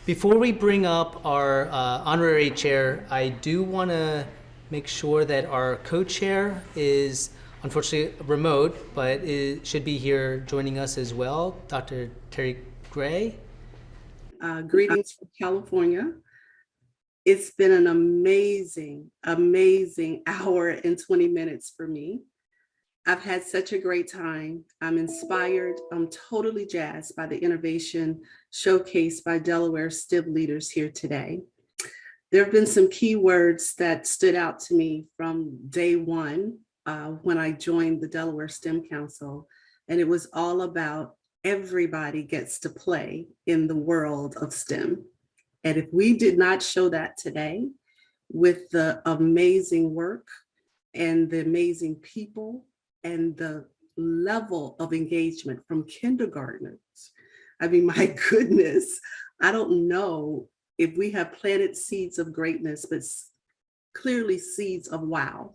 Before we bring up our honorary chair, I do want to make sure that our co-chair is unfortunately remote, but should be here joining us as well, Dr. Terry Gray. Greetings from California. It's been an amazing, amazing hour and 20 minutes for me. I've had such a great time. I'm inspired. I'm totally jazzed by the innovation showcased by Delaware STEM leaders here today. There have been some key words that stood out to me from day one when I joined the Delaware STEM Council, and it was all about everybody gets to play in the world of STEM. And if we did not show that today with the amazing work and the amazing people and the level of engagement from kindergartners, I mean, my goodness, I don't know if we have planted seeds of greatness, but clearly seeds of wow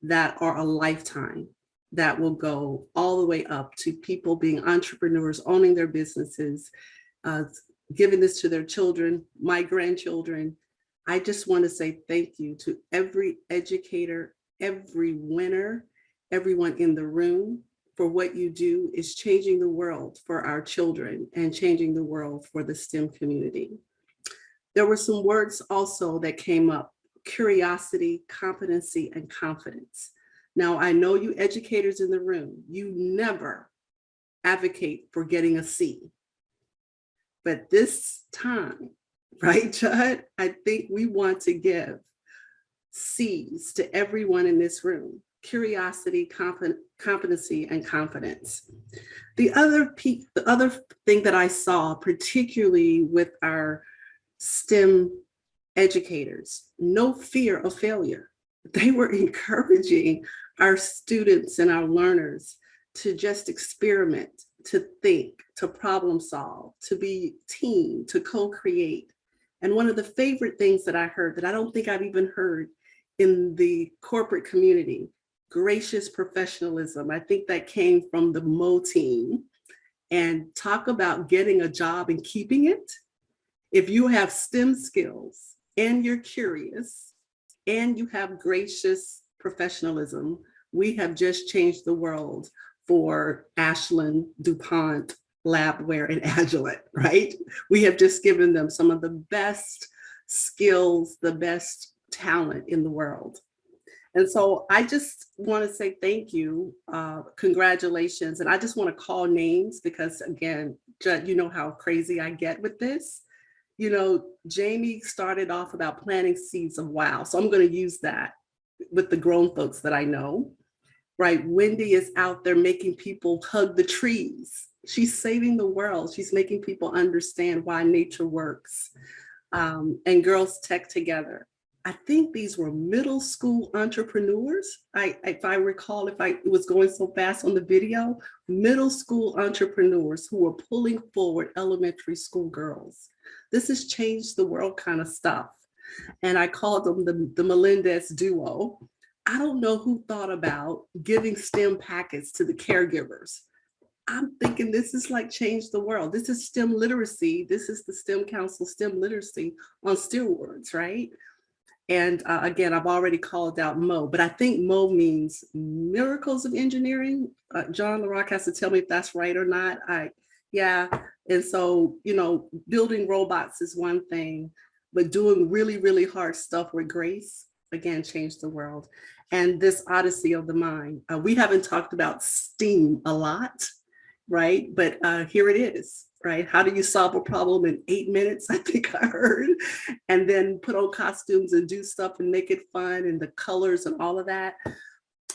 that are a lifetime, that will go all the way up to people being entrepreneurs, owning their businesses, giving this to their children, my grandchildren. I just want to say thank you to every educator, every winner, everyone in the room, for what you do is changing the world for our children and changing the world for the STEM community. There were some words also that came up: curiosity, competency, and confidence. Now, I know you educators in the room, you never advocate for getting a C. But this time, right, Judd, I think we want to give C's to everyone in this room: curiosity, competency, and confidence. The other thing that I saw, particularly with our STEM educators, no fear of failure. They were encouraging our students and our learners to just experiment, to think, to problem solve, to be team, to co-create. And one of the favorite things that I heard that I don't think I've even heard in the corporate community: gracious professionalism. I think that came from the Mo team. And talk about getting a job and keeping it. If you have STEM skills and you're curious and you have gracious professionalism, we have just changed the world for Ashland, DuPont, Labware, and Agilent, right? We have just given them some of the best skills, the best talent in the world. And so I just want to say thank you, congratulations. And I just want to call names because, again, Judd, you know how crazy I get with this. You know, Jamie started off about planting seeds of wow. So I'm going to use that with the grown folks that I know, right? Wendy is out there making people hug the trees. She's saving the world. She's making people understand why nature works. And Girls Tech Together. I think these were middle school entrepreneurs. If I recall, it was going so fast on the video, middle school entrepreneurs who were pulling forward elementary school girls. This has changed the world kind of stuff. And I called them the Melendez duo. I don't know who thought about giving STEM packets to the caregivers. I'm thinking this is like change the world. This is STEM literacy. This is the STEM Council STEM literacy on steroids, right? And again, I've already called out Mo, but I think Mo means miracles of engineering. John LaRock has to tell me if that's right or not. Yeah. And so, you know, building robots is one thing, but doing really, really hard stuff with grace, again, changed the world. And this odyssey of the mind. We haven't talked about STEAM a lot, right? But here it is. Right? How do you solve a problem in 8 minutes? I think I heard, and then put on costumes and do stuff and make it fun and the colors and all of that.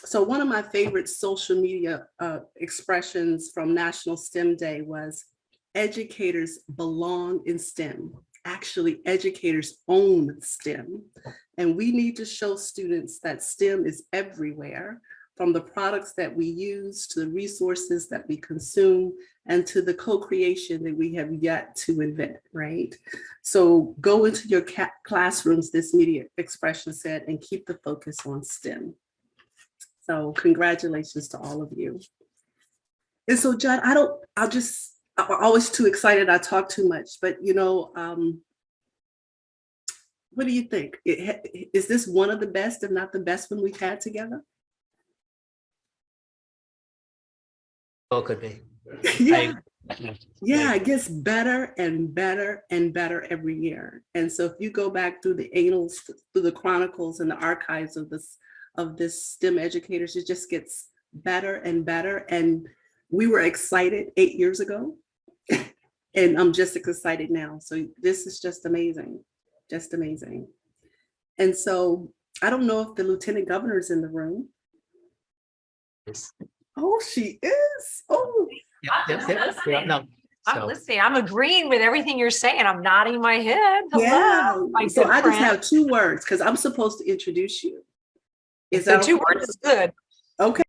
So one of my favorite social media expressions from National STEM Day was educators belong in STEM. Actually, educators own STEM. And we need to show students that STEM is everywhere, from the products that we use to the resources that we consume and to the co-creation that we have yet to invent, right? So go into your classrooms, this media expression said, and keep the focus on STEM. So congratulations to all of you. And so Judd, I'm always too excited, I talk too much, but you know, What do you think? Is this one of the best, if not the best one we've had together? Oh, it could be. Yeah. Yeah, it gets better and better and better every year. And so if you go back through the annals, through the chronicles and the archives of this STEM educators, it just gets better and better. And we were excited 8 years ago, and I'm just as excited now. So this is just amazing, just amazing. And so I don't know if the Lieutenant Governor is in the room. Yes. Oh, she is. Oh, Yeah, no. I'm listening. I'm agreeing with everything you're saying. I'm nodding my head. Hello, yeah. my So good I just friend. have 2 words because I'm supposed to introduce you. Is The that 2 okay? words is good. Okay.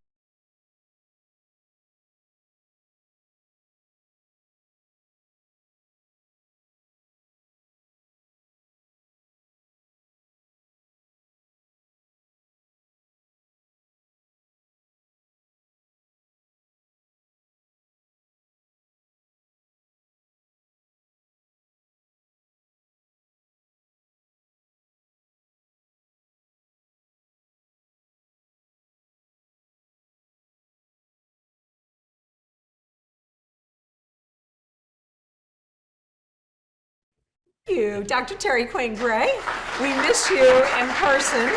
Thank you, Dr. Terry Quinn Gray. We miss you in person.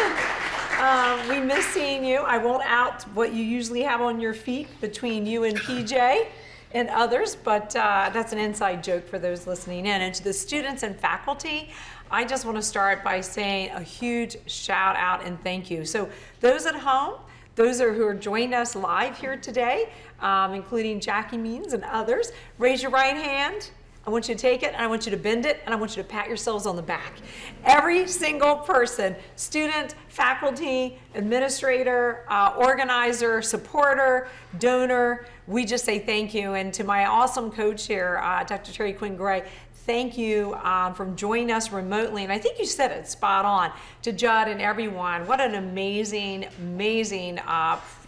We miss seeing you. I won't out what you usually have on your feet between you and PJ and others, but that's an inside joke for those listening in. And to the students and faculty, I just want to start by saying a huge shout out and thank you. So those at home, those who are joining us live here today, including Jackie Means and others, raise your right hand. I want you to take it, and I want you to bend it, and I want you to pat yourselves on the back. Every single person, student, faculty, administrator, organizer, supporter, donor, we just say thank you. And to my awesome co-chair, Dr. Terry Quinn Gray, thank you for joining us remotely. And I think you said it spot on, to Judd and everyone. What an amazing, amazing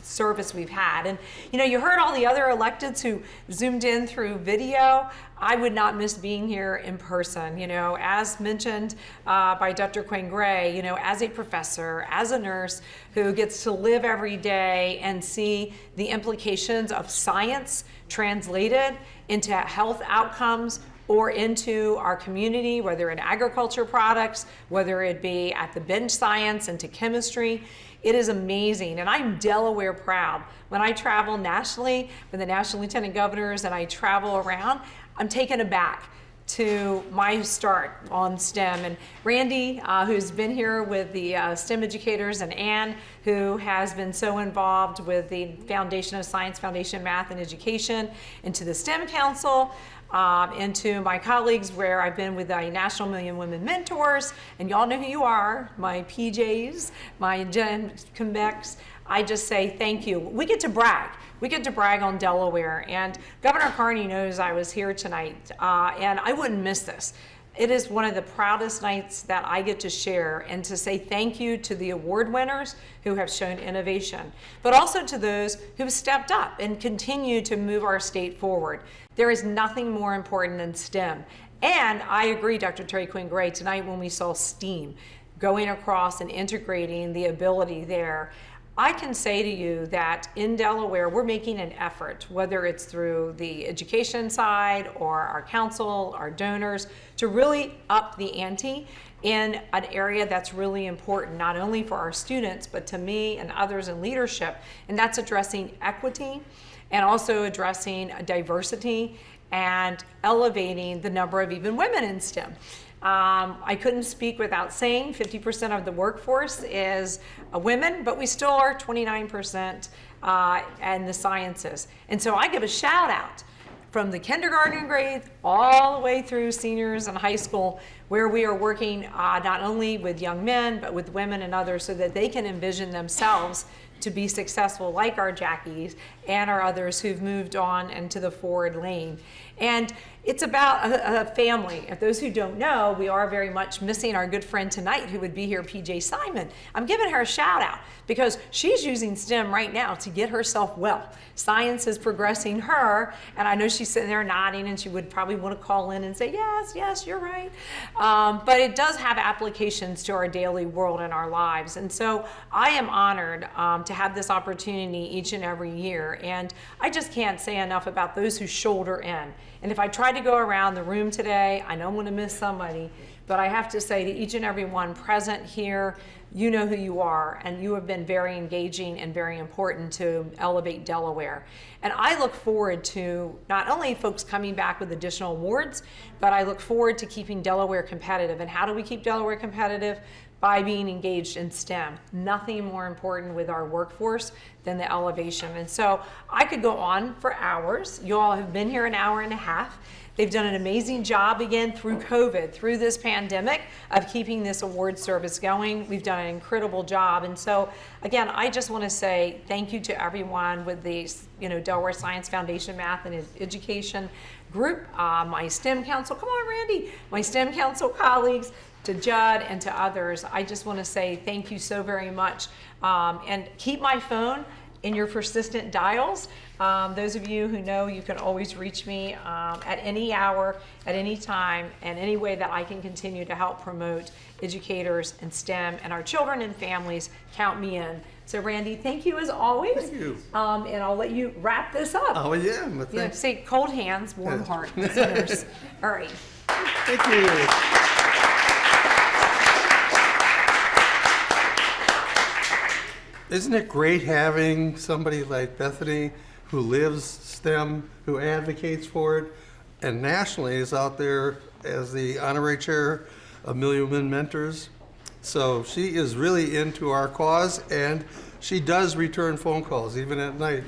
service we've had. And you heard all the other electeds who zoomed in through video. I would not miss being here in person. As mentioned by Dr. Quinn Gray, as a professor, as a nurse who gets to live every day and see the implications of science translated into health outcomes or into our community, whether in agriculture products, whether it be at the bench science, into chemistry. It is amazing, and I'm Delaware proud. When I travel nationally with the National Lieutenant Governors and I travel around, I'm taken aback to my start on STEM. And Randy, who's been here with the STEM educators, and Ann, who has been so involved with the Foundation of Science, Foundation of Math and Education, and to the STEM Council, and to my colleagues where I've been with the National Million Women Mentors, and y'all know who you are, my PJs, my Jen Convex. I just say thank you. We get to brag. We get to brag on Delaware, and Governor Carney knows I was here tonight, and I wouldn't miss this. It is one of the proudest nights that I get to share, and to say thank you to the award winners who have shown innovation, but also to those who have stepped up and continue to move our state forward. There is nothing more important than STEM. And I agree, Dr. Terry Quinn Gray, tonight when we saw STEAM going across and integrating the ability there, I can say to you that in Delaware, we're making an effort, whether it's through the education side or our council, our donors, to really up the ante in an area that's really important, not only for our students, but to me and others in leadership, and that's addressing equity and also addressing diversity and elevating the number of even women in STEM. I couldn't speak without saying 50% of the workforce is women, but we still are 29% in the sciences. And so I give a shout out from the kindergarten grade all the way through seniors and high school, where we are working not only with young men, but with women and others, so that they can envision themselves to be successful, like our Jackies and our others who've moved on into the forward lane. And It's about a family. If those who don't know, we are very much missing our good friend tonight who would be here, PJ Simon. I'm giving her a shout out because she's using STEM right now to get herself well. Science is progressing her, and I know she's sitting there nodding, and she would probably want to call in and say, yes, you're right. But it does have applications to our daily world and our lives. And so I am honored to have this opportunity each and every year. And I just can't say enough about those who shoulder in. And if I try to go around the room today, I know I'm going to miss somebody, but I have to say to each and every one present here, you know who you are, and you have been very engaging and very important to elevate Delaware. And I look forward to not only folks coming back with additional awards, but I look forward to keeping Delaware competitive. And how do we keep Delaware competitive? By being engaged in STEM. Nothing more important with our workforce than the elevation. And so I could go on for hours. You all have been here an hour and a half. They've done an amazing job again through COVID, through this pandemic, of keeping this award service going. We've done an incredible job. And so again, I just want to say thank you to everyone with the Delaware Science Foundation Math and Education group, my STEM Council, come on Randy, my STEM Council colleagues, to Judd and to others. I just want to say thank you so very much. And keep my phone in your persistent dials. Those of you who know, you can always reach me at any hour, at any time, and any way that I can continue to help promote educators and STEM and our children and families. Count me in. So Randy, thank you as always. Thank you. And I'll let you wrap this up. Oh, yeah. Say cold hands, warm heart, listeners. All right. Thank you. Isn't it great having somebody like Bethany who lives STEM, who advocates for it, and nationally is out there as the honorary chair of Million Women Mentors? So she is really into our cause, and she does return phone calls even at night.